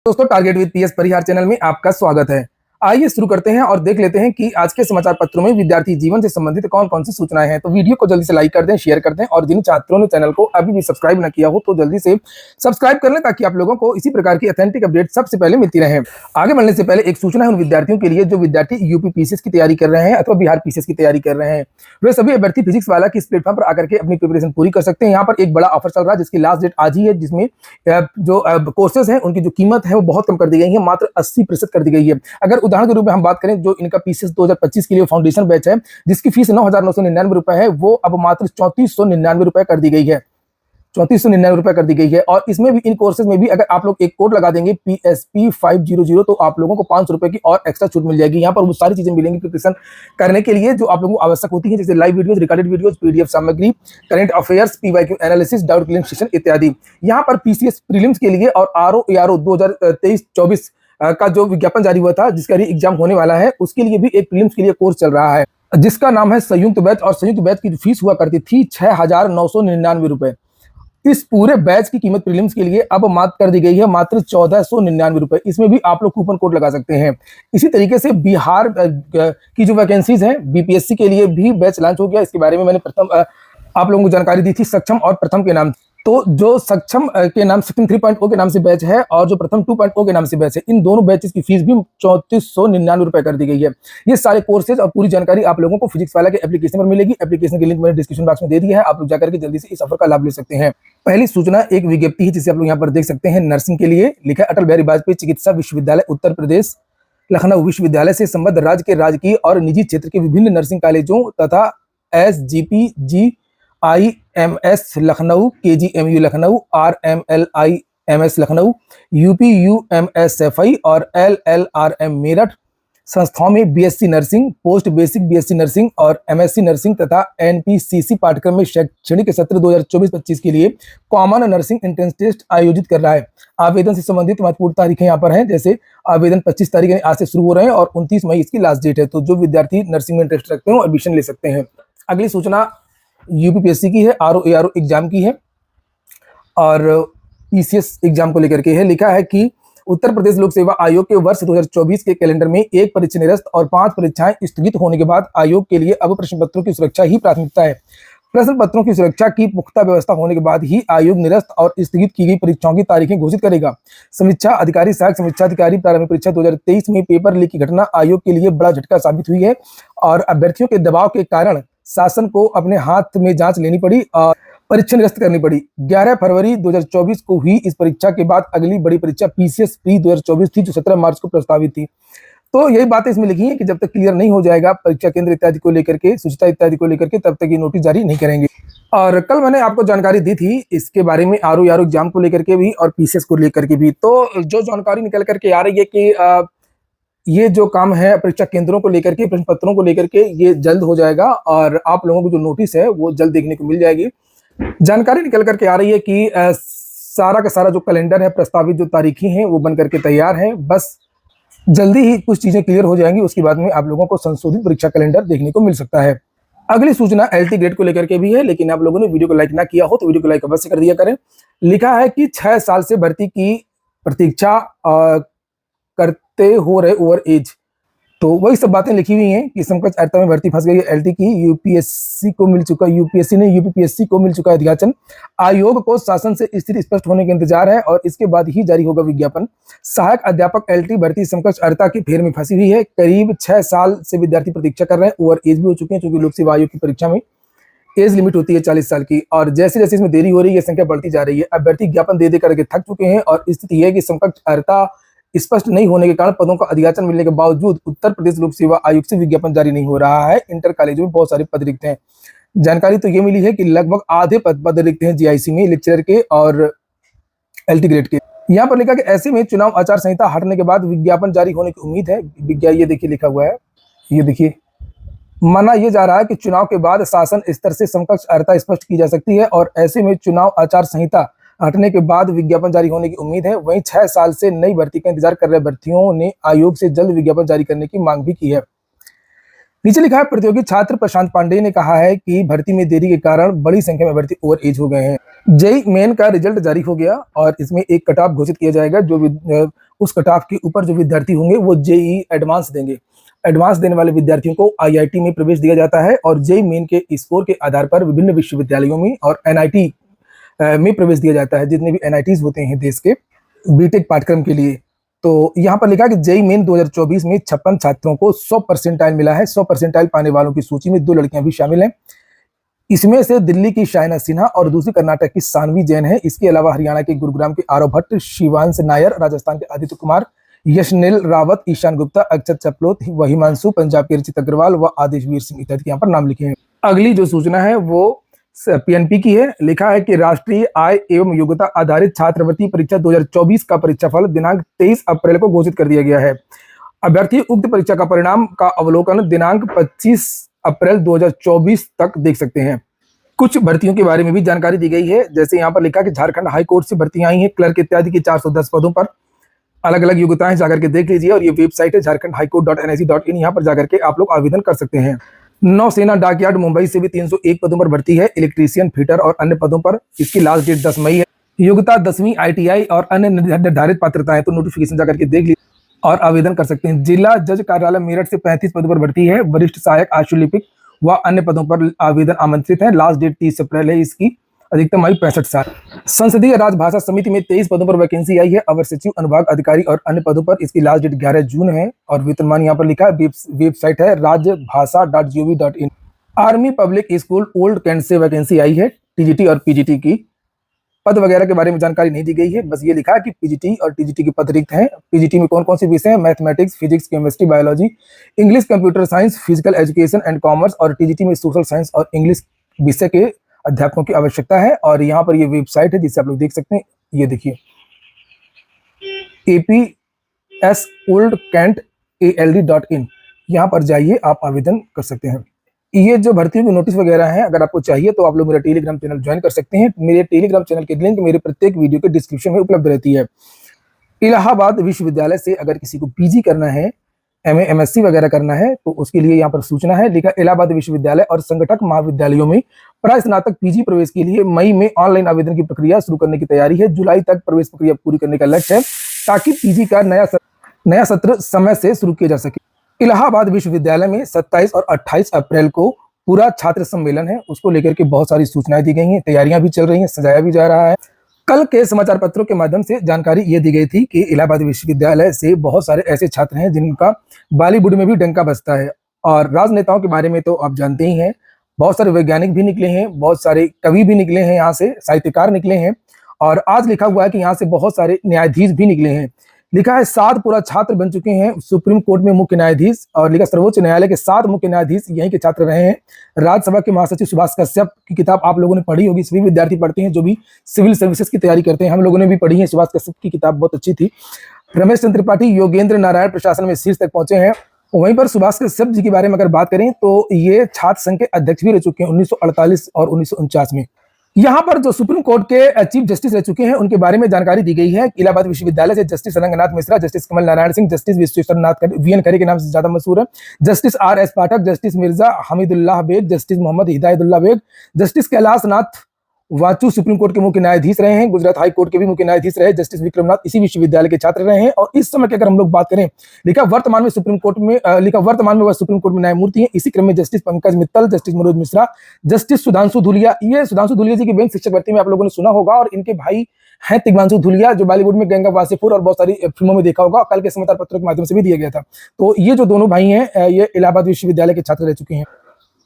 दोस्तों, target with PS Parihar channel में आपका स्वागत है। आइए शुरू करते हैं और देख लेते हैं कि आज के समाचार पत्रों में विद्यार्थी जीवन से संबंधित कौन कौन सी सूचनाएं हैं। तो वीडियो को जल्दी से लाइक कर दें, शेयर कर दें और जिन छात्रों ने चैनल को अभी भी सब्सक्राइब न किया हो तो जल्दी से सब्सक्राइब कर लें ताकि आप लोगों को इसी प्रकार की ऑथेंटिक अपडेट सबसे पहले मिलती रहे। आगे बढ़ने से पहले एक सूचना है उन विद्यार्थियों के लिए जो विद्यार्थी यूपी पीसीएस की तैयारी कर रहे हैं अथवा बिहार पीसीएस की तैयारी कर रहे हैं। वे सभी अभ्यर्थी फिजिक्स वाला की इस प्लेटफॉर्म पर आकर के अपनी प्रिपरेशन पूरी कर सकते हैं। यहाँ पर एक बड़ा ऑफर चल रहा है जिसकी लास्ट डेट आज ही है, जिसमें जो कोर्सेज हैं उनकी जो कीमत है वो बहुत कम कर दी गई है, मात्र 80% कर दी गई है। अगर उदाहरण के रूप में हम बात करें, जो इनका पीसीएस 2025 के लिए फाउंडेशन बैच है जिसकी फीस 9,999 रुपए है, वो अब मात्र 3499 रुपए कर दी गई है। 3499 रुपए कर दी गई है। और इसमें भी, इन कोर्सेज में भी अगर आप लोग एक कोड लगा देंगे PSP500 तो आप लोगों को 500 रुपए की और एक्स्ट्रा छूट मिल जाएगी। यहाँ पर वो सारी चीजें मिलेंगी प्रिपरेशन करने के लिए जो आप लोगों को आवश्यक होती है, जैसे live videos, recorded videos, PDF सामग्री, current affairs, PYQ analysis, doubt clearing session इत्यादि। यहाँ पर पीसीएस प्रीलिम्स के लिए और RO 2023-24 का जो विज्ञापन जारी हुआ था, जिसका एग्जाम होने वाला है, उसके लिए भी एक प्रीलिम्स के लिए कोर्स चल रहा है जिसका नाम है संयुक्त बैच। और संयुक्त बैच की फीस हुआ करती थी 6,999 रुपए। इस पूरे बैच की कीमत प्रीलिम्स के लिए अब मात्र कर दी गई है मात्र 1,499 रुपए। इसमें भी आप लोग कूपन कोड लगा सकते हैं। इसी तरीके से बिहार की जो वैकेंसीज हैं, बीपीएससी के लिए भी बैच लॉन्च हो गया। इसके बारे में मैंने प्रथम आप लोगों को जानकारी दी थी सक्षम और प्रथम के नाम। तो जो सक्षम के नाम सक्षम 3.0 के नाम से बैच है और जो प्रथम 2.0 के नाम से बैच है, इन दोनों बैचेस की फीस भी 3499 रुपए कर दी गई है। ये सारे कोर्सेज और पूरी जानकारी आप लोगों को फिजिक्स वाला के एप्लीकेशन पर मिलेगी। एप्लीकेशन की लिंक मैंने डिस्क्रिप्शन बॉक्स में दे दिया है, आप लोग जाकर के जल्दी से इस ऑफर का लाभ ले सकते हैं। पहली सूचना एक विज्ञप्ति है जिसे आप लोग यहाँ पर देख सकते हैं। नर्सिंग के लिए लिखा है, अटल बिहारी वाजपेयी चिकित्सा विश्वविद्यालय उत्तर प्रदेश लखनऊ विश्वविद्यालय से संबद्ध राज्य के राजकीय और निजी क्षेत्र के विभिन्न नर्सिंग कॉलेजों तथा SGPGIMS Lucknow, KGMU Lucknow, RMLIMS Lucknow, UPUMSFI और LLRM मेरठ संस्थाओं में BSc nursing, post basic BSc nursing और MSc नर्सिंग तथा NPCC पाठ्यक्रम में शैक्षणिक सत्र 2024-25 के लिए कॉमन नर्सिंग एंट्रेंस टेस्ट आयोजित कर रहा है। आवेदन से संबंधित महत्वपूर्ण तारीखें यहाँ पर हैं, जैसे आवेदन 25 तारीख यानी आज से शुरू हो रहे हैं और 29 मई इसकी लास्ट डेट है। तो जो विद्यार्थी नर्सिंग में इंटरेस्ट रखते हो एडमिशन ले सकते हैं। अगली सूचना यूपीपीएससी की है, RO एग्जाम की है और पीसीएस एग्जाम को लेकर के है। लिखा है कि उत्तर प्रदेश लोक सेवा आयोग के वर्ष 2024 के कैलेंडर में एक परीक्षा निरस्त और 5 परीक्षाएं स्थगित होने के बाद आयोग के लिए अब प्रश्न पत्रों की सुरक्षा ही प्राथमिकता है। प्रश्न पत्रों की सुरक्षा की पुख्ता व्यवस्था होने के बाद ही आयोग निरस्त और स्थगित की गई परीक्षाओं की तारीखें घोषित करेगा। समीक्षा अधिकारी सहायक समीक्षा अधिकारी प्रारंभिक परीक्षा 2023 में पेपर लीक की घटना आयोग के लिए बड़ा झटका साबित हुई है और अभ्यर्थियों के दबाव के कारण शासन को अपने हाथ में जांच लेनी पड़ी और परीक्षा निरस्त करनी पड़ी। 11 फरवरी 2024 को हुई इस परीक्षा के बाद अगली बड़ी परीक्षा पीसीएस प्री 2024 थी, जो 17 मार्च को प्रस्तावित थी। तो यही बातें इसमें लिखी है कि जब तक क्लियर नहीं हो जाएगा परीक्षा केंद्र इत्यादि को लेकर के, सूचिता इत्यादि को लेकर के, तब तक ये नोटिस जारी नहीं करेंगे। और कल मैंने आपको जानकारी दी थी इसके बारे में, RO एग्जाम को लेकर के भी और पीसीएस को लेकर के भी। तो जो जानकारी निकल करके आ रही है कि ये जो काम है परीक्षा केंद्रों को लेकर के, प्रश्न पत्रों को लेकर के, ये जल्द हो जाएगा और आप लोगों को जो नोटिस है वो जल्द देखने को मिल जाएगी। जानकारी निकल करके आ रही है कि सारा का सारा जो कैलेंडर है, प्रस्तावित जो तारीखें हैं वो बन करके तैयार हैं। बस जल्दी ही कुछ चीजें क्लियर हो जाएंगी, उसके बाद में आप लोगों को संशोधित परीक्षा कैलेंडर देखने को मिल सकता है। अगली सूचना LT ग्रेड को लेकर के भी है, लेकिन आप लोगों ने वीडियो को लाइक ना किया हो तो वीडियो को लाइक अवश्य कर दिया करें। लिखा है कि 6 साल से भर्ती की प्रतीक्षा करते हो रहे ओवर एज। तो वही सब बातें लिखी हुई हैं कि समकक्ष अर्हता में भर्ती फंस गई है LT की। यूपीएससी को मिल चुका, यूपीएससी ने यूपीपीएससी को मिल चुका है अध्याचन। आयोग को शासन से स्थिति स्पष्ट होने का इंतजार है और इसके बाद ही जारी होगा विज्ञापन। सहायक अध्यापक LT भर्ती समकक्ष अर्हता की फेर में फंसी हुई है। करीब 6 साल से विद्यार्थी प्रतीक्षा कर रहे हैं, ओवर एज भी हो चुके हैं, क्योंकि लोक सेवा आयोग की परीक्षा में एज लिमिट होती है 40 साल की। और जैसे जैसे इसमें देरी हो रही है, संख्या बढ़ती जा रही है। अभ्यर्थी ज्ञापन दे करके थक चुके हैं और स्थिति है कि समकक्ष अर्हता स्पष्ट नहीं होने के कारण पदों का अधियाचन मिलने के बावजूद उत्तर प्रदेश लोक सेवा आयोग से विज्ञापन जारी नहीं हो रहा है। इंटर कॉलेजों में बहुत सारे पद रिक्त हैं। जानकारी तो ये मिली है कि लगभग आधे पद रिक्त हैं जीआईसी में, लेक्चरर के और LT ग्रेड के। यहाँ पर लिखा कि ऐसे में चुनाव आचार संहिता हटने के बाद विज्ञापन जारी होने की उम्मीद है। ये देखिए लिखा हुआ है, ये देखिए, माना यह जा रहा है कि चुनाव के बाद शासन स्तर से समकक्ष अर्हता स्पष्ट की जा सकती है और ऐसे में चुनाव आचार संहिता हटने के बाद विज्ञापन जारी होने की उम्मीद है। वहीं 6 साल से नई भर्ती का इंतजार कर रहे अभ्यर्थियों ने आयोग से जल्द विज्ञापन जारी करने की मांग भी की है। नीचे लिखा है, प्रतियोगी छात्र प्रशांत पांडे ने कहा है कि भर्ती में देरी के कारण बड़ी संख्या में अभ्यर्थी ओवर एज हो गए हैं। जेई मेन का रिजल्ट जारी हो गया और इसमें एक कट ऑफ घोषित किया जाएगा। उस कट ऑफ के ऊपर जो विद्यार्थी होंगे वो जेई एडवांस देंगे। एडवांस देने वाले विद्यार्थियों को आईआईटी में प्रवेश दिया जाता है और जेई मेन के स्कोर के आधार पर विभिन्न विश्वविद्यालयों में और एनआईटी में प्रवेश दिया जाता है, जितने भी एनआईटीज होते हैं देश के बीटेक पाठ्यक्रम के लिए। तो यहाँ पर लिखा कि जेई मेन 2024 में 56 छात्रों को 100 परसेंटाइल मिला है। 100 परसेंटाइल पाने वालों की सूची में 2 लड़कियां भी शामिल हैं। इसमें से दिल्ली की शाइना सिन्हा और दूसरी कर्नाटक की सानवी जैन है। इसके अलावा हरियाणा के गुरुग्राम के आरव भट्ट, शिवांश नायर, राजस्थान के आदित्य कुमार, यशनेल रावत, ईशान गुप्ता, अक्षत चपलोत, वहिमांशु, पंजाब के रचित अग्रवाल व आदेशवीर सिंह इत्यादि यहाँ पर नाम लिखे हैं। अगली जो सूचना है वो पीएनपी की है। लिखा है कि राष्ट्रीय आय एवं योग्यता आधारित छात्रवृत्ति परीक्षा 2024 का परीक्षाफल दिनांक 23 अप्रैल को घोषित कर दिया गया है। अभ्यर्थी उक्त परीक्षा का परिणाम का अवलोकन दिनांक 25 अप्रैल 2024 तक देख सकते हैं। कुछ भर्तियों के बारे में भी जानकारी दी गई है। जैसे यहाँ पर लिखा कि झारखंड हाई कोर्ट से भर्तियां आई हैं क्लर्क इत्यादि की 410 पदों पर। अलग अलग योग्यताएं जाकर के देख लीजिए और ये वेबसाइट है झारखंड हाईकोर्ट.nic.in। यहाँ पर जाकर के आप लोग आवेदन कर सकते हैं। नौसेना डाकयार्ड मुंबई से भी 301 पदों पर भर्ती है, इलेक्ट्रीशियन, फिटर और अन्य पदों पर। इसकी लास्ट डेट 10 मई है। योग्यता 10वीं ITI और अन्य निर्धारित पात्रताएं, तो नोटिफिकेशन जाकर के देख लीजिए और आवेदन कर सकते हैं। जिला जज कार्यालय मेरठ से 35 पदों पर भर्ती है, वरिष्ठ सहायक आशुलिपिक व अन्य पदों पर आवेदन आमंत्रित है। लास्ट डेट 30 अप्रैल है इसकी। अधिकतम आयु 65 साल। संसदीय राजभाषा समिति में 23 पदों पर वैकेंसी आई है। अवर सचिव, अनुभाग अधिकारी और अन्य पदों पर। इसकी लास्ट डेट 11 जून है और वेतनमान यहाँ पर लिखा है। वेबसाइट है राजभाषा.gov.in। Army public school old cantt से वैकेंसी आई है, टीजीटी और पीजीटी की। पद वगैरह के बारे में जानकारी नहीं दी गई है, बस ये लिखा है कि पीजीटी और टीजीटी के पद रिक्त हैं। पीजीटी में कौन कौन से विषय हैं? Mathematics, physics, chemistry, biology, English, computer science, physical education and commerce. और टीजीटी में सोशल साइंस और इंग्लिश विषय के अध्यापकों की आवश्यकता है। और यहाँ पर ये वेबसाइट है जिसे आप लोग देख सकते हैं। ये देखिए APS ओल्ड कैंट ALD.in। यहाँ पर जाइए, आप आवेदन कर सकते हैं। ये जो भर्तियों की नोटिस वगैरह हैं, अगर आपको चाहिए तो आप लोग मेरा टेलीग्राम चैनल ज्वाइन कर सकते हैं। मेरे टेलीग्राम चैनल की लिंक मेरे प्रत्येक वीडियो के डिस्क्रिप्शन में उपलब्ध रहती है। इलाहाबाद विश्वविद्यालय से अगर किसी को पीजी करना है, MA MSc वगैरह करना है, तो उसके लिए यहाँ पर सूचना है। लिखा इलाहाबाद विश्वविद्यालय और संगठक महाविद्यालयों में प्रास्नातक पीजी प्रवेश के लिए मई में ऑनलाइन आवेदन की प्रक्रिया शुरू करने की तैयारी है। जुलाई तक प्रवेश प्रक्रिया पूरी करने का लक्ष्य है ताकि पीजी का नया सत्र समय से शुरू किया जा सके। इलाहाबाद विश्वविद्यालय में 27 और 28 अप्रैल को पूरा छात्र सम्मेलन है, उसको लेकर के बहुत सारी सूचनाएं दी गई हैं, तैयारियां भी चल रही हैं, सजाया भी जा रहा है। कल के समाचार पत्रों के माध्यम से जानकारी ये दी गई थी कि इलाहाबाद विश्वविद्यालय से बहुत सारे ऐसे छात्र हैं जिनका बॉलीवुड में भी डंका बजता है। और राजनेताओं के बारे में तो आप जानते ही हैं, बहुत सारे वैज्ञानिक भी निकले हैं, बहुत सारे कवि भी निकले हैं, यहाँ से साहित्यकार निकले हैं। और आज लिखा हुआ है कि यहाँ से बहुत सारे न्यायाधीश भी निकले हैं। लिखा है 7 पूरा छात्र बन चुके हैं सुप्रीम कोर्ट में मुख्य न्यायाधीश। और लिखा सर्वोच्च न्यायालय के 7 मुख्य न्यायाधीश यहीं के छात्र रहे हैं। राज्यसभा के महासचिव सुभाष कश्यप की किताब आप लोगों ने पढ़ी होगी, सभी विद्यार्थी पढ़ते हैं जो भी सिविल सर्विसेज की तैयारी करते हैं, हम लोगों ने भी पढ़ी है। सुभाष कश्यप की किताब बहुत अच्छी थी। रमेश चंद्र त्रिपाठी योगेंद्र नारायण प्रशासन में शीर्ष तक पहुंचे हैं। वहीं पर सुभाष कश्यप जी के बारे में अगर बात करें तो ये छात्र संघ के अध्यक्ष भी रह चुके हैं 1948 और 1949 में। यहाँ पर जो सुप्रीम कोर्ट के चीफ जस्टिस रह चुके हैं उनके बारे में जानकारी दी गई है। इलाहाबाद विश्वविद्यालय से justice Rangnath Mishra, justice Kamal Narayan Singh, justice Vishweshwarnath VN Khare के नाम से ज्यादा मशहूर है, justice RS Pathak, justice Mirza Hamidullah Beg, justice Mohammad Hidayatullah Beg, justice Kailash Nath Wanchoo supreme court के मुख्य न्यायाधीश रहे हैं। गुजरात हाई कोर्ट के भी मुख्य न्यायाधीश रहे। जस्टिस विक्रमनाथ इसी विश्वविद्यालय के छात्र रहे हैं। और इस समय की अगर हम लोग बात करें, लिखा वर्तमान में वह सुप्रीम कोर्ट में न्यायमूर्ति हैं। इसी क्रम में justice Pankaj Mittal, justice Manoj Mishra, justice Sudhanshu Dhulia. ये सुधांशु धुलिया जी की बैंक शिक्षक भर्ती में आप लोगों ने सुना होगा। और इनके भाई हैं तिग्मांशु धुलिया, जो बॉलीवुड में गैंग ऑफ वासेपुर और बहुत सारी फिल्मों में देखा होगा, कल के समाचार पत्रों के माध्यम से भी दिया गया था। तो ये जो दोनों भाई हैं, ये इलाहाबाद विश्वविद्यालय के छात्र रह चुके हैं।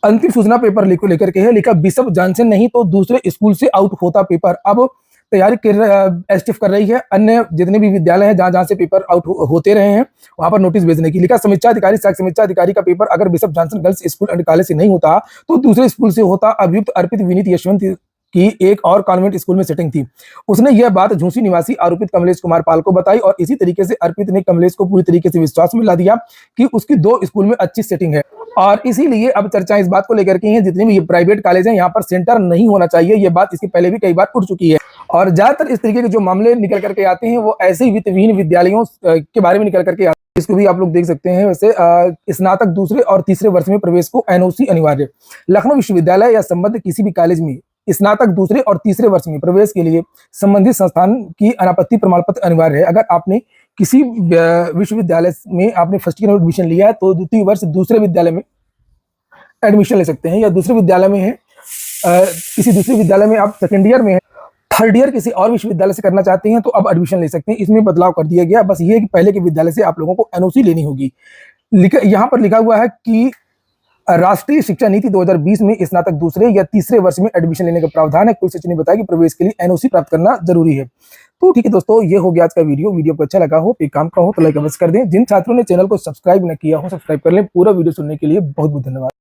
अंतिम सूचना पेपर लेकर के है। लिखा बिशप जॉनसन नहीं तो दूसरे स्कूल से आउट होता पेपर। अब तैयारी STF कर रही है अन्य जितने भी विद्यालय हैं जहां से पेपर आउट होते रहे हैं वहां पर नोटिस भेजने की। लिखा समीक्षा अधिकारी, सहायक समीक्षा अधिकारी का पेपर अगर bishop Johnson girls school and college से नहीं होता तो दूसरे स्कूल से होता। अभियुक्त अर्पित विनीत यशवंत की एक और कॉन्वेंट स्कूल में सेटिंग थी। उसने यह बात झूसी निवासी आरोपित कमलेश कुमार पाल को बताई और इसी तरीके से अर्पित ने कमलेश को पूरी तरीके से विश्वास में ला दिया कि उसकी 2 स्कूल में अच्छी सेटिंग है। और इसीलिए अब चर्चा इस बात को लेकर के हैं, जितने भी ये प्राइवेट कॉलेज हैं यहाँ पर सेंटर नहीं होना चाहिए। ये बात इसके पहले भी कई बार उठ चुकी है। और ज्यादातर इस तरीके के जो मामले निकल करके आते हैं वो ऐसे ही वित्तविहीन विद्यालयों के बारे में निकल करके आते हैं। इसको भी आप लोग देख सकते हैं। वैसे स्नातक दूसरे और तीसरे वर्ष में प्रवेश को NOC अनिवार्य। लखनऊ विश्वविद्यालय या संबद्ध किसी भी कॉलेज में स्नातक दूसरे और तीसरे वर्ष में प्रवेश के लिए संबंधित संस्थान की अनापत्ति प्रमाण पत्र अनिवार्य है। अगर आपने किसी विश्वविद्यालय में आपने फर्स्ट ईयर में एडमिशन लिया है तो द्वितीय वर्ष दूसरे विद्यालय में एडमिशन ले सकते हैं, या दूसरे विद्यालय में है किसी दूसरे विद्यालय में आप सेकेंड ईयर में है, थर्ड ईयर किसी और विश्वविद्यालय से करना चाहते हैं तो अब एडमिशन ले सकते हैं। इसमें बदलाव कर दिया गया, बस ये कि पहले के विद्यालय से आप लोगों को एनओसी लेनी होगी। यहाँ पर लिखा हुआ है कि राष्ट्रीय शिक्षा नीति 2020 में स्नातक दूसरे या तीसरे वर्ष में एडमिशन लेने का प्रावधान है। कुल सचिव ने बताया कि प्रवेश के लिए एनओसी प्राप्त करना जरूरी है। तो ठीक है दोस्तों, ये हो गया आज का वीडियो को अच्छा लगा हो, एक काम का हो तो लाइक अवश्य कर दें। जिन छात्रों ने चैनल को सब्सक्राइब न किया हो सब्सक्राइब कर लें। पूरा वीडियो सुनने के लिए बहुत बहुत धन्यवाद।